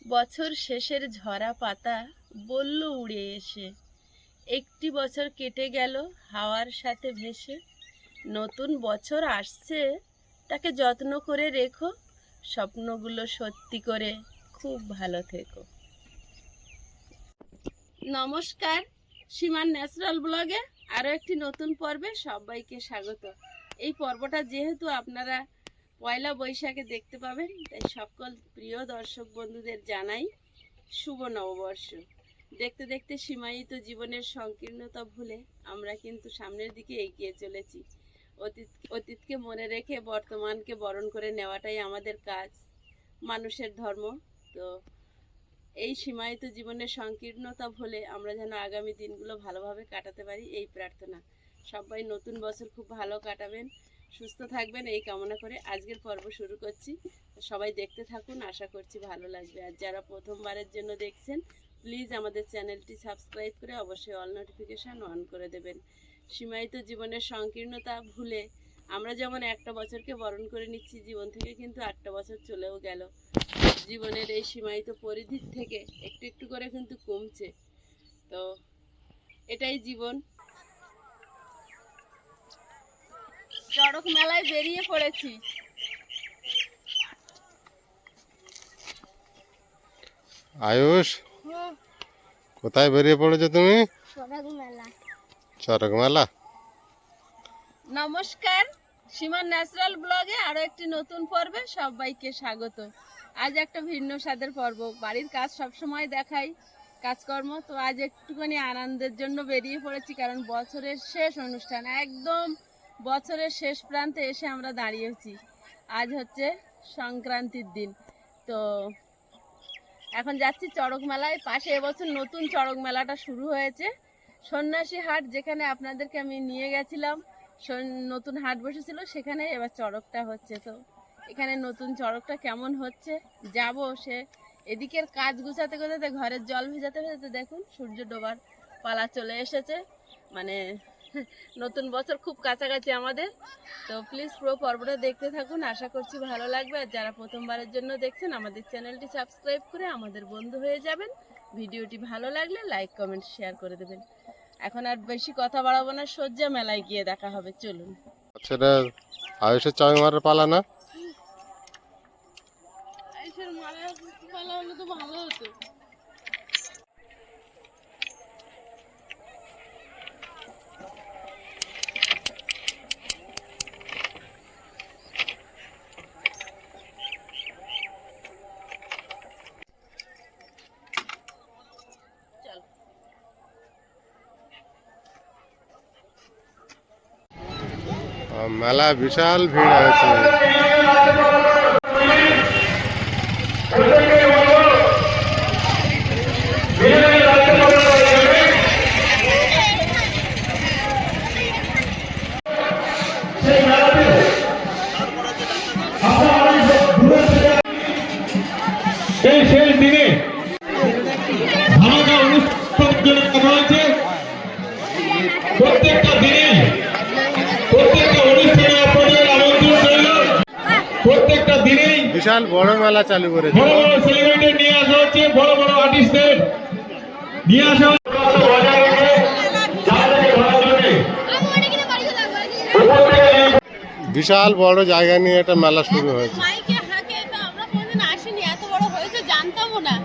বছর শেষের ঝরা পাতা বলল উড়ে এসে, একটি বছর কেটে গেল হাওয়ার সাথে ভেসে। নতুন বছর আসছে, তাকে যত্ন করে রেখো, স্বপ্নগুলো সত্যি করে খুব ভালো থেকো। নমস্কার, সীমার ন্যাচারাল ব্লগে আরও একটি নতুন পর্বে সবাইকে স্বাগত। এই পর্বটা যেহেতু আপনারা পয়লা বৈশাখে দেখতে পাবেন, তাই সকল প্রিয় দর্শক বন্ধুদের জানাই শুভ নববর্ষ। দেখতে দেখতে সীমায়িত জীবনের সংকীর্ণতা ভুলে আমরা কিন্তু সামনের দিকে এগিয়ে চলেছি। অতীতকে মনে রেখে বর্তমানকে বরণ করে নেওয়াটাই আমাদের কাজ, মানুষের ধর্ম। তো এই সীমায়িত জীবনের সংকীর্ণতা ভুলে আমরা যেন আগামী দিনগুলো ভালোভাবে কাটাতে পারি, এই প্রার্থনা। সবাই নতুন বছর খুব ভালো কাটাবেন, সুস্থ থাকবেন, এই কামনা করে আজকের পর্ব শুরু করছি। সবাই দেখতে থাকুন, আশা করছি ভালো লাগবে। আর যারা প্রথমবারের জন্য দেখছেন, প্লিজ আমাদের চ্যানেলটি সাবস্ক্রাইব করে অবশ্যই অল নোটিফিকেশান অন করে দেবেন। সীমায়িত জীবনের সংকীর্ণতা ভুলে আমরা যেমন একটা বছরকে বরণ করে নিচ্ছি, জীবন থেকে কিন্তু একটা বছর চলেও গেল। জীবনের এই সীমায়িত পরিধির থেকে একটু একটু করে কিন্তু কমছে। তো এটাই জীবন। চড়ক মেলায় বেরিয়ে পড়েছি। আয়ুষ, কোথায় বেরিয়ে পড়েছো তুমি? চড়ক মেলা। নমস্কার, সীমার ন্যাচারাল ব্লগে আরো একটি নতুন পর্বে সবাইকে স্বাগত। আজ একটা ভিন্ন স্বাদের পর্ব। বাড়ির কাজ সবসময় দেখাই, কাজকর্ম, তো আজ একটুখানি আনন্দের জন্য বেরিয়ে পড়েছি, কারণ বছরের শেষ অনুষ্ঠান, একদম বছরের শেষ প্রান্তে এসে আমরা দাঁড়িয়েছি। আজ হচ্ছে সংক্রান্তির দিন। তো এখন যাচ্ছি চড়ক মেলায়। পাশে এবছর নতুন চড়ক মেলাটা শুরু হয়েছে, সন্ন্যাসী হাট, যেখানে আপনাদেরকে আমি নিয়ে গেছিলাম। নতুন হাট বসেছিল, সেখানে এবার চড়কটা হচ্ছে। তো এখানে নতুন চড়কটা কেমন হচ্ছে যাব। সে এদিকের কাজ গুছাতে গুছাতে, ঘরের জল ভেজাতে ভেজাতে দেখুন সূর্য ডোবার পালা চলে এসেছে। মানে নতুন বছর খুব কাছাকাছি আমাদের। তো প্লিজ পুরো পর্বটা দেখতে থাকুন, আশা করছি ভালো লাগবে। আর যারা প্রথমবারের জন্য দেখছেন, আমাদের চ্যানেলটি সাবস্ক্রাইব করে আমাদের বন্ধু হয়ে যাবেন। ভিডিওটি ভালো লাগলে লাইক কমেন্ট শেয়ার করে দেবেন। এখন আর বেশি কথা বাড়াবো না, সজ্জা মেলায় গিয়ে দেখা হবে, চলুন। সেটা আয়ুষের চাবি মারার পালা না? আয়ুষের মারার পালা হলে তো ভালো হতো। মেলা বিশাল ভিড় হয়েছে। এই শেষ দিনে ধামাকা অনুষ্ঠানের জন্য করা হয়েছে। প্রত্যেকটা দিনেই প্রত্যেকটা অনুষ্ঠানে আপনাদের আমন্ত্রণ রইল। প্রত্যেকটা দিনেই বিশাল বড় মেলা চালু করেছে। বড় বড় সেলিব্রিটি নিয়ে আসা হচ্ছে, বড় বড় আর্টিস্টদের নিয়ে আসা হচ্ছে। বিশাল বড় জায়গা নিয়ে একটা মেলা শুরু হয়েছে। আমরা কোনদিন আসিনি, এত বড় হয়েছে জানতামও না।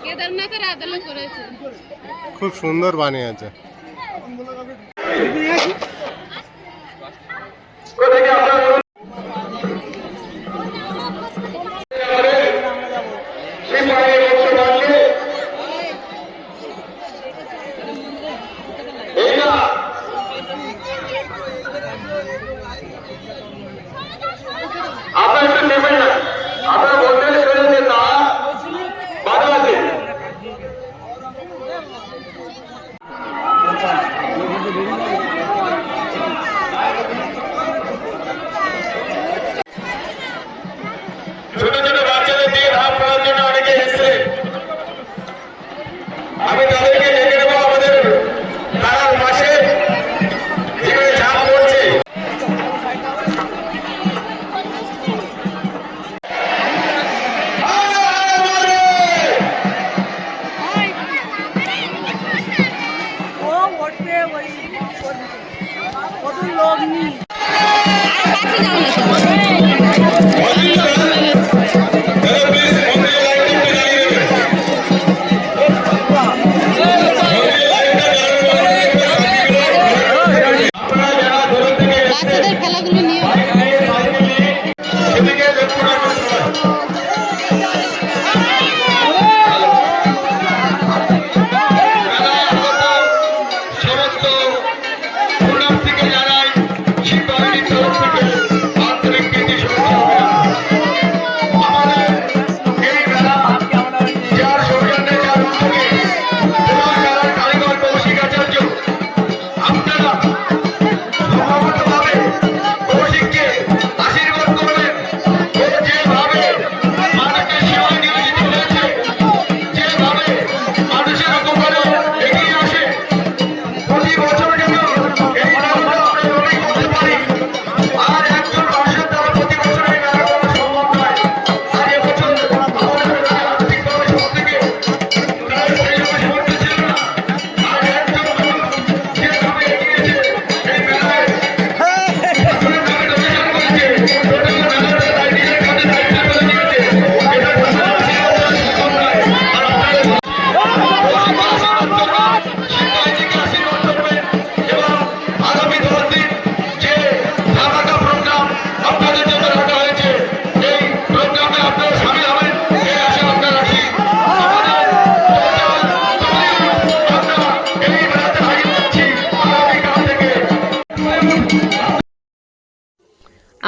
কেদারনাথের আদলে করেছে, খুব সুন্দর বানিয়েছে।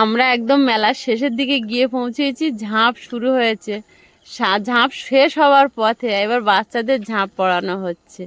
আমরা একদম মেলার শেষের দিকে গিয়ে পৌঁছেছি, ঝাঁপ শুরু হয়েছে। ঝাঁপ শেষ হওয়ার পথে এবার বাচ্চাদের ঝাঁপ পড়ানো হচ্ছে।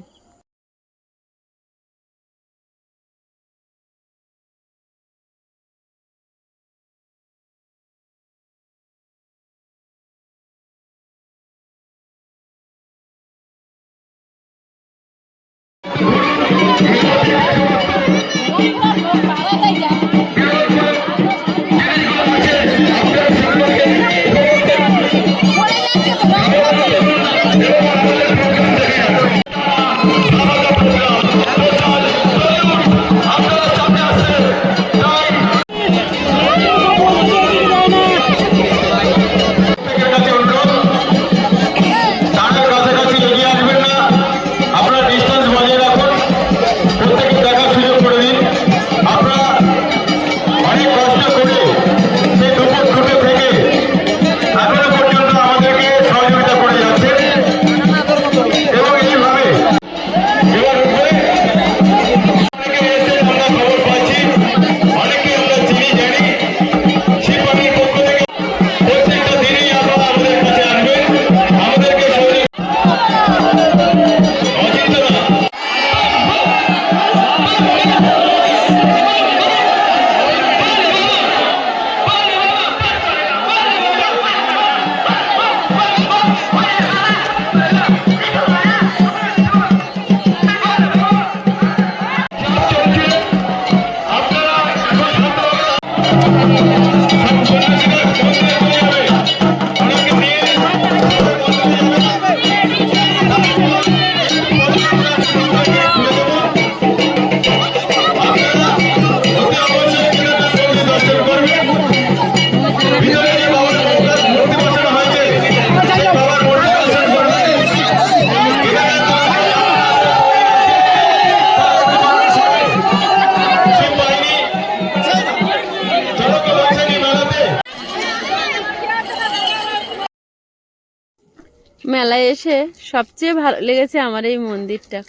মেলায় এসে সবচেয়ে ভালো লেগেছে আমার এই মন্দিরটা,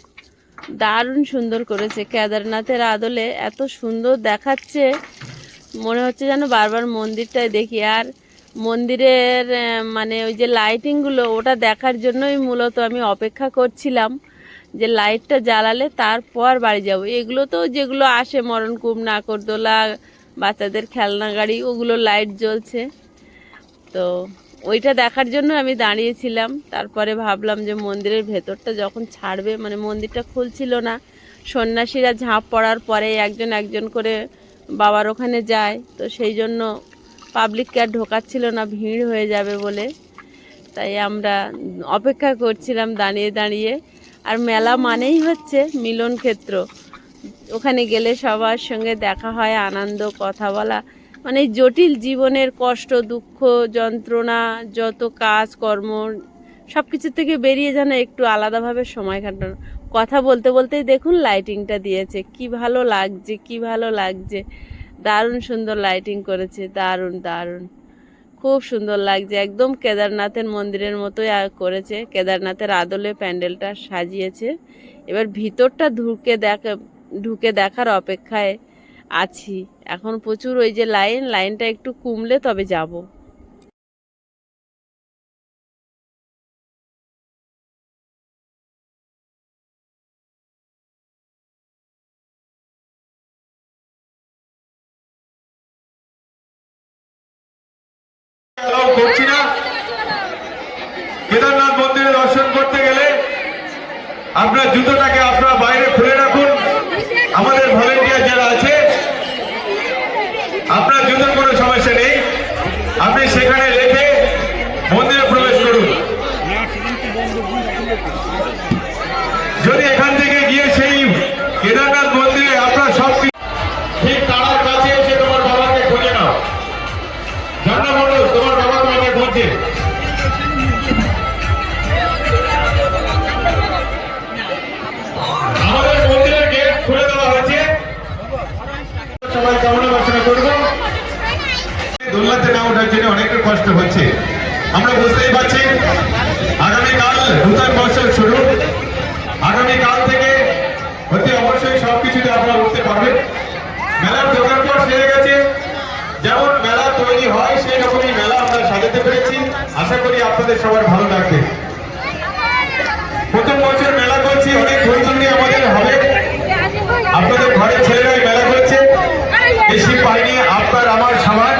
দারুণ সুন্দর করেছে। কেদারনাথের আদলে এত সুন্দর দেখাচ্ছে, মনে হচ্ছে যেন বারবার মন্দিরটাই দেখি। আর মন্দিরের মানে ওই যে লাইটিংগুলো, ওটা দেখার জন্যই মূলত আমি অপেক্ষা করছিলাম যে লাইটটা জ্বালালে তারপর বাড়ি যাব। এগুলো তো যেগুলো আসে মরণকূপ, নাগরদোলা, বাচ্চাদের খেলনা গাড়ি, ওগুলো লাইট জ্বলছে, তো ওইটা দেখার জন্য আমি দাঁড়িয়েছিলাম। তারপরে ভাবলাম যে মন্দিরের ভেতরটা যখন ছাড়বে, মানে মন্দিরটা খুলছিল না, সন্ন্যাসীরা ঝাঁপ পড়ার পরে একজন একজন করে বাবার ওখানে যায়, তো সেই জন্য পাবলিককে আর ঢোকাচ্ছিল না, ভিড় হয়ে যাবে বলে। তাই আমরা অপেক্ষা করছিলাম দাঁড়িয়ে দাঁড়িয়ে। আর মেলা মানেই হচ্ছে মিলন ক্ষেত্র, ওখানে গেলে সবার সঙ্গে দেখা হয়, আনন্দ, কথা বলা, মানে জটিল জীবনের কষ্ট, দুঃখ, যন্ত্রণা, যত কাজ কর্ম সব কিছু থেকে বেরিয়ে যেন একটু আলাদাভাবে সময় কাটানো। কথা বলতে বলতেই দেখুন লাইটিংটা দিয়েছে, কি ভালো লাগছে, কি ভালো লাগছে, দারুণ সুন্দর লাইটিং করেছে, দারুণ দারুণ, খুব সুন্দর লাগছে। একদম কেদারনাথের মন্দিরের মতোই করেছে, কেদারনাথের আদলে প্যান্ডেলটা সাজিয়েছে। এবার ভিতরটা ঢুকে দেখার অপেক্ষায় আছি। এখন প্রচুর ওই যে লাইনটা একটু কমলে তবে যাব। করছি না, কেদারনাথ মন্দিরে দর্শন করতে গেলে আপনার জুতোটাকে আপনারা বাইরে খুলে রাখুন। আমাদের ভলেন্টিয়ার যারা আছে, আপনার জুতোর কোনো সমস্যা নেই, আপনি সেখানে রেখে মন্দিরে প্রবেশ করুন। যদি এখান থেকে গিয়ে সেই কেদারনাথ মন্দিরে আপনার সব ঠিক তার কাছে এসে তোমার বাবাকে খুঁজে নাও, জানা বলো তোমার বাবা তোমাকে খুঁজছে। আমাদের মন্দিরের গেট খুলে দেওয়া হয়েছে, সবাই কামনা বাসনা করবো। দোলনাতে না ওঠার জন্য অনেকের কষ্ট হচ্ছে, আমরা বুঝতেই পারছি। আগামীকাল নতুন বছর শুরু, আগামীকাল থেকে অতি অবশ্যই সবকিছুতে আপনারা উঠতে পারবেন। মেলার দোকানপাট সেরে গেছে, যেমন আশা করি আপনাদের সবার ভালো লাগবে। প্রথম বছর মেলা করছি, অনেক ধৈর্য নিয়ে আমাদের হবে। আপনাদের ঘরের ছেলেরাই মেলা করছে। এই শিব বাহিনী আপনার আমার সমান,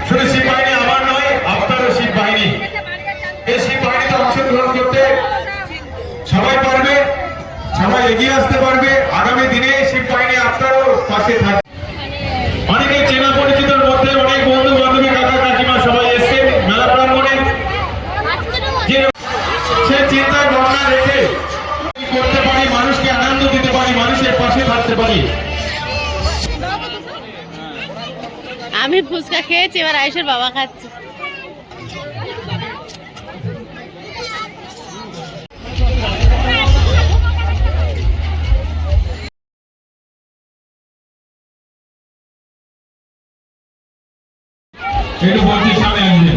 শুধু শিব বাহিনী আমার নয়, আপনারও শিব বাহিনী। এই শিব বাহিনীতে অংশগ্রহণ করতে সবাই পারবে, সবাই এগিয়ে আসতে পারবে। আগামী দিনে শিব বাহিনী আপনারও পাশে থাকবে। অনেকে চেনা পরিচিতের মধ্যে অনেক বন্ধু বান্ধবী, কাকা কাকিমা সবাই এসছে মেলা প্রাঙ্গণে। সে চিন্তা ভাবনা রেখে কি করতে পারি, মানুষকে আনন্দ দিতে পারি, মানুষের পাশে থাকতে পারি। আমি ফুচকা খেয়েছি, এবার আয়েশের বাবা খাচ্ছে। একটু বলছি সামনে আসবে,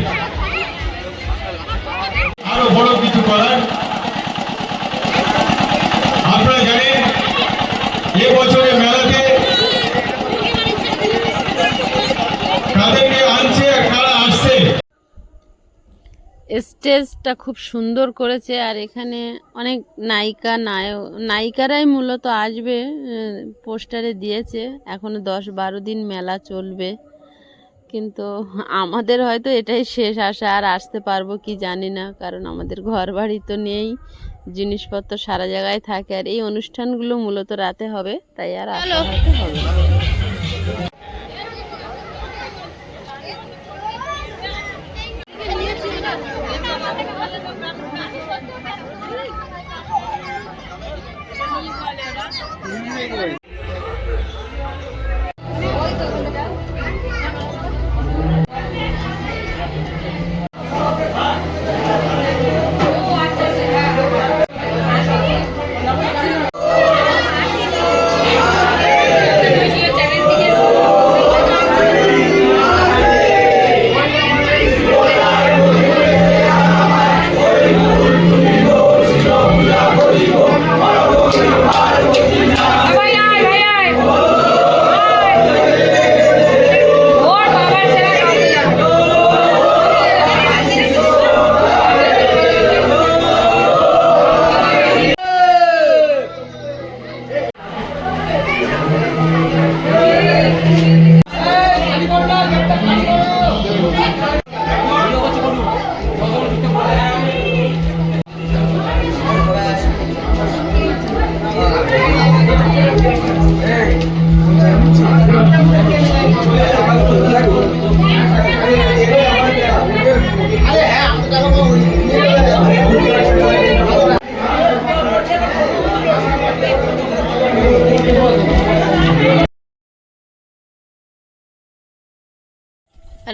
আরো বড় কিছু করার। আপনারা জানেন এবছরে মেলাতে কাদেরকে আনছে, কারা আসছে। স্টেজটা খুব সুন্দর করেছে, আর এখানে অনেক নায়িকারাই মূলত আসবে, পোস্টারে দিয়েছে। এখনো 10-12 দিন মেলা চলবে, কিন্তু আমাদের হয়তো এটাই শেষ আশা, আর আসতে পারবো কি জানি না, কারণ আমাদের ঘর বাড়ি তো নেই, জিনিসপত্র সারা জায়গায় থাকে, আর এই অনুষ্ঠানগুলো মূলত রাতে হবে, তাই আর আসা হয়তো হবে না।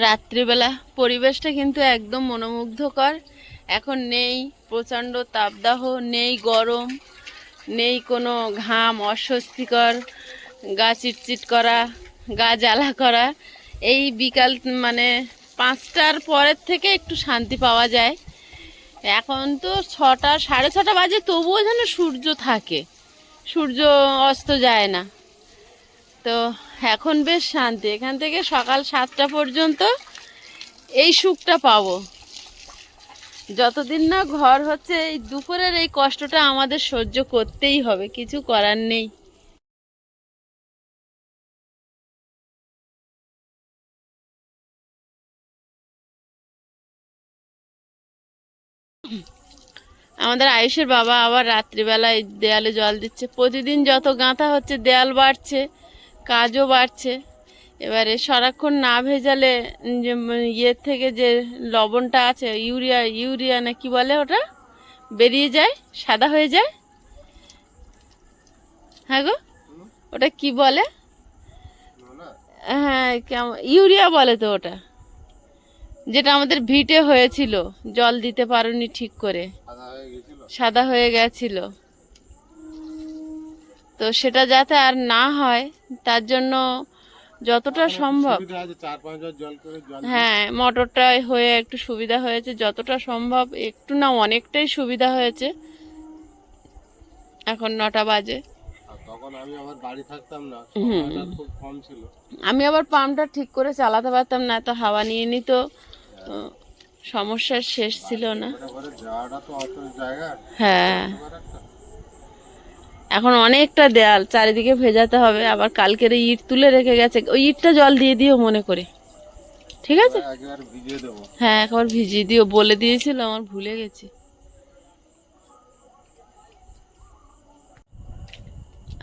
রাত্রিবেলা পরিবেশটা কিন্তু একদম মনোমুগ্ধকর। এখন নেই প্রচণ্ড তাপদাহ, নেই গরম, নেই কোনো ঘাম, অস্বস্তিকর, গা চিটচিট করা, গা জ্বালা করা। এই বিকাল মানে 5টার পরের থেকে একটু শান্তি পাওয়া যায়। এখন তো 6টা 6:30 বাজে, তবুও যেন সূর্য থাকে, সূর্য অস্ত যায় না। তো এখন বেশ শান্তি, এখান থেকে সকাল 7টা পর্যন্ত এই সুখটা পাবো। যতদিন না ঘর হচ্ছে, এই দুপুরের এই কষ্টটা আমাদের সহ্য করতেই হবে, কিছু করার নেই। আমাদের আয়ুষের বাবা আবার রাত্রিবেলায় দেয়ালে জল দিচ্ছে। প্রতিদিন যত গাঁথা হচ্ছে, দেয়াল বাড়ছে, কাজও বাড়ছে। এবারে সারাক্ষণ না ভেজালে যে ইয়ের থেকে যে লবণটা আছে, ইউরিয়া না কি বলে, ওটা বেরিয়ে যায়, সাদা হয়ে যায়। হ্যাঁ গো, ওটা কি বলে? হ্যাঁ, ইউরিয়া বলে তো ওটা, যেটা আমাদের ভিটে হয়েছিল, জল দিতে পারোনি ঠিক করে, সাদা হয়ে গেছিল। তো সেটা যাতে আর না হয় তার জন্য যতটা সম্ভব, হ্যাঁ, মোটরটা হয়ে একটু সুবিধা হয়েছে, যতটা সম্ভব, একটু না অনেকটাই সুবিধা হয়েছে। এখন 9টা বাজে। আমি আবার পাম্পটা ঠিক করে চালাতে পারতাম না, তো হাওয়া নিয়ে নিত, সমস্যার শেষ ছিল না। যাওয়াটা তো অত জায়গা হ্যাঁ, এখন অনেকটা দেয়াল চারিদিকে ভেজাতে হবে, আবার কালকের এই ইট তুলে রেখে গেছে, ওই ইটটা জল দিয়ে দিও মনে করে, ঠিক আছে? একবার ভিজিয়ে দেবো। হ্যাঁ, একবার ভিজিয়ে দিও, বলে দিয়েছিল, আমার ভুলে গেছি।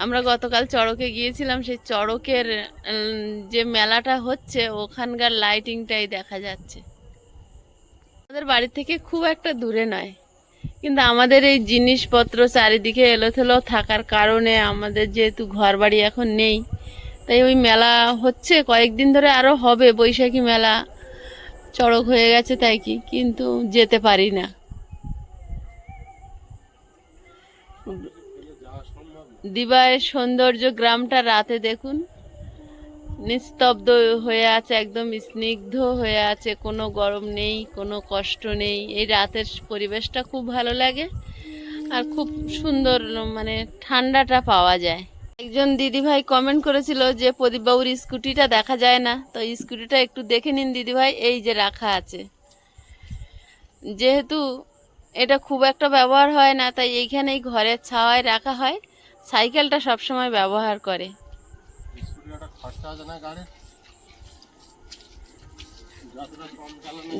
আমরা গতকাল চড়কে গিয়েছিলাম, সেই চড়কের যে মেলাটা হচ্ছে ওখানকার লাইটিংটাই দেখা যাচ্ছে। আমাদের বাড়ি থেকে খুব একটা দূরে নয়, কিন্তু আমাদের এই জিনিসপত্র চারিদিকে এলোথেলো থাকার কারণে আমাদের যেহেতু ঘর বাড়ি এখন নেই, তাই ওই মেলা হচ্ছে কয়েকদিন ধরে, আরো হবে বৈশাখী মেলা, চড়ক হয়ে গেছে তাই কি, কিন্তু যেতে পারি না। দিবায়ের সৌন্দর্য গ্রামটা রাতে দেখুন, নিস্তব্ধ হয়ে আছে, একদম স্নিগ্ধ হয়ে আছে, কোনো গরম নেই, কোনো কষ্ট নেই। এই রাতের পরিবেশটা খুব ভালো লাগে আর খুব সুন্দর, মানে ঠান্ডাটা পাওয়া যায়। একজন দিদিভাই কমেন্ট করেছিল যে প্রদীপবাবুর স্কুটিটা দেখা যায় না, তো স্কুটিটা একটু দেখে নিন দিদিভাই, এই যে রাখা আছে। যেহেতু এটা খুব একটা ব্যবহার হয় না, তাই এইখানেই ঘরের ছাওয়ায় রাখা হয়। সাইকেলটা সবসময় ব্যবহার করে।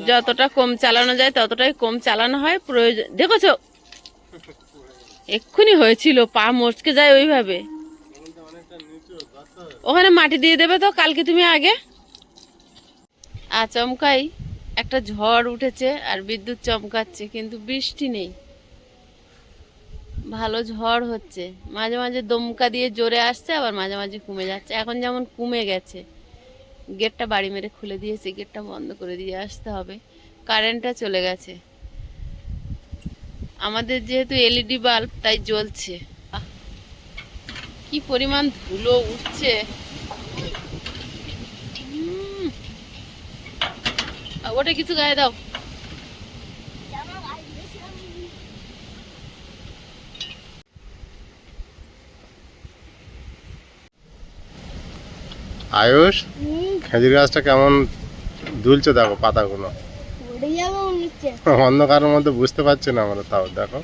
যতটা কম চালানো যায় ততটাই কম চালানো হয়, প্রয়োজন। দেখেছো এক্ষুনি হয়েছিল, পা মচকে যায় ওইভাবে। ওখানে মাটি দিয়ে দেবে তো কালকে তুমি আগে। আচমকাই একটা ঝড় উঠেছে আর বিদ্যুৎ চমকাচ্ছে, কিন্তু বৃষ্টি নেই। ভালো ঝড় হচ্ছে, মাঝে মাঝে দমকা দিয়ে জোরে আসছে, আবার মাঝে মাঝে কমে যাচ্ছে। এখন যেমন কমে গেছে, গেটটা বাড়ি মেরে খুলে দিয়েছে, গেটটা বন্ধ করে দিয়ে আসতে হবে। কারেন্টটা চলে গেছে। আমাদের যেহেতু এলইডি বাল্ব, তাই জ্বলছে। কি পরিমাণ ধুলো উঠছে, ওটা কিছু গায়ে দাও। আয়ুষ, খেজুর গাছটা কেমন দুলছে দেখো পাতাগুলো, অন্ধকারের মধ্যে বুঝতে পারছি না আমরা, তাও দেখো।